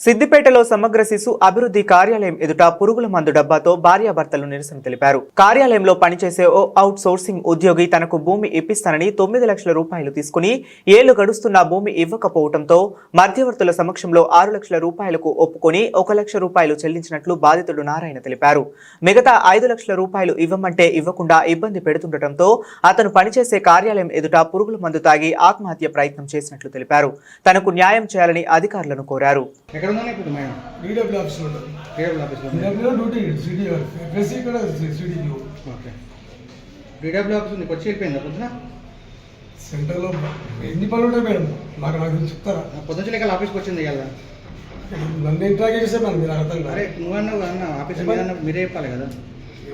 సిద్దిపేటలో సమగ్ర శిశు అభివృద్ధి కార్యాలయం ఎదుట పురుగుల మందు డబ్బాతో భార్యాభర్తలు నిరసన తెలిపారు. కార్యాలయంలో పనిచేసే ఓ అవుట్ సోర్సింగ్ ఉద్యోగి తనకు భూమి ఇప్పిస్తానని 9 లక్షల రూపాయలు తీసుకుని ఏళ్లు గడుస్తున్న భూమి ఇవ్వకపోవడంతో మధ్యవర్తుల సమక్షంలో 6 లక్షల రూపాయలకు ఒప్పుకొని 1 లక్ష రూపాయలు చెల్లించినట్లు బాధితుడు నారాయణ తెలిపారు. మిగతా 5 లక్షల రూపాయలు ఇవ్వమంటే ఇవ్వకుండా ఇబ్బంది పెడుతుండటంతో అతను పనిచేసే కార్యాలయం ఎదుట పురుగుల మందు తాగి ఆత్మహత్య ప్రయత్నం చేసినట్లు తెలిపారు. తనకు న్యాయం చేయాలని అధికారులను కోరారు. DW ఆఫీస్లో డ్యూటీ సిటీ ఇక్కడ సిటీలో ఓకే DW ఆఫీస్ నీకు వచ్చి వెళ్ళిపోయిందా పొద్దున సెంటర్లో ఎన్ని పనులు ఉంటాయి మేడం నాకు చెప్తారా పొద్దున ఇక్కడ ఆఫీస్కి వచ్చింది ఇవాళ నన్ను ఇంట్రాక్ట్ చేసే మేడం మీరు అర్థం అరే నువ్వన్నా అన్న ఆఫీస్ మీరే చెప్పాలి కదా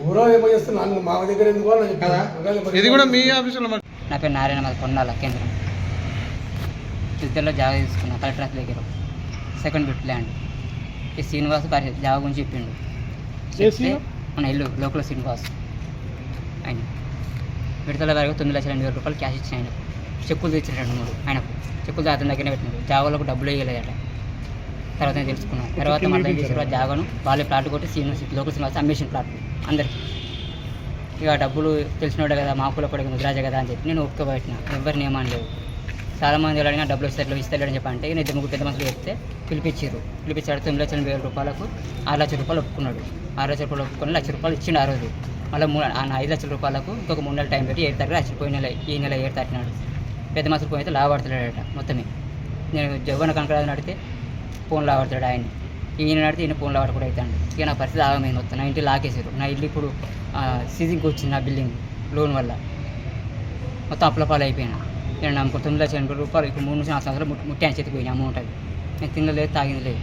ఎవరో ఏమో చేస్తే నన్ను మా దగ్గర ఎందుకు కదా ఇది కూడా మీ ఆఫీసులో. నా పేరు నారాయణ, మాది కొన్నాళ్ళ కేంద్రం. ఇద్దరిలో జాగా తీసుకున్నా కలెక్టర్ ఆఫీస్ దగ్గర సెకండ్ బిట్ ల్యాండ్. ఈ శ్రీనివాస్ భార్య జాగా గురించి చెప్పిండు. చెప్తే మన ఇల్లు లోకల్ శ్రీనివాస్ ఆయన విడతల వారికి 9,80,000 రూపాయలు క్యాష్ ఇచ్చిన ఆయనకు. చెక్కులు తెచ్చిన 2-3 ఆయనకు చెక్కులు అతని దగ్గరనే పెట్టినాడు. జాగాలకు డబ్బులు వేయలేదట. తర్వాత నేను తెలుసుకున్నాను. తర్వాత మళ్ళీ ఏం చేశారు, జాగాను వాళ్ళే ప్లాట్ కొట్టి లోకల్ శ్రీనివాస్ అమ్మేసిన ప్లాట్ అందరికీ. ఇక డబ్బులు తెలిసినోడే కదా, మా కుల కూడా ముద్రాజ కదా అని చెప్పి నేను ఒప్పుకోబెట్టిన. ఎవరిని ఏమని లేవు. చాలామంది అడిగినా డబ్బులు ఇస్తలేడు అని చెప్పి అంటే నేను 2-3 పెద్ద మనుషులు చెప్తే పిలిపించారు. 9,80,000 రూపాయలకు 6 లక్షల రూపాయలు ఒప్పుకున్నాడు. 6 లక్షల రూపాయలు ఒప్పుకొని 1 లక్ష రూపాయలు ఇచ్చిండు. ఆ రోజు మళ్ళీ 5 లక్షల రూపాయలకు ఇంకొక 3 నెలల టైం పెట్టి 7 తారీఖు వచ్చిపోయిన ఈ నెల 7 తారీఖునాడు పెద్ద మనుషులు పోయితే లాభపడతాడట. మొత్తమే నేను జవ్వన కనకరాజు నడితే ఫోన్ లాభపడతాడు ఆయన్ని, ఈయన నడితే ఈయన ఫోన్ లాభపడకూడదు అవుతాడు. ఇక నా పరిస్థితి ఆగమైంది. మొత్తం నా ఇంటికి లాకేసారు. నా ఇల్లు ఇప్పుడు సీజింగ్కి వచ్చింది. నా బిల్డింగ్ లోన్ వల్ల మొత్తం అప్పులపాలు అయిపోయినా. నేను నమ్ముకు 9,80,000 రూపాయలు ఇప్పుడు 3 నుంచి 4 సంవత్సరాలు ముట్టి ఆయన చేతికి పోయిన అమౌంట్. అది నేను తినలేదు, తాగింది లేదు.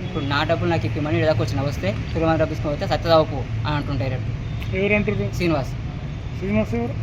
ఇప్పుడు నా డబ్బులు నాకు ఇప్పమని ఇలాగ వచ్చిన వస్తే తిరుమల డబ్బు తీసుకొని వస్తే సత్యదావపు అని అంటుంటారు. ఎవరంటారు? శ్రీనివాస్ శ్రీనివాస్ ఎవరు?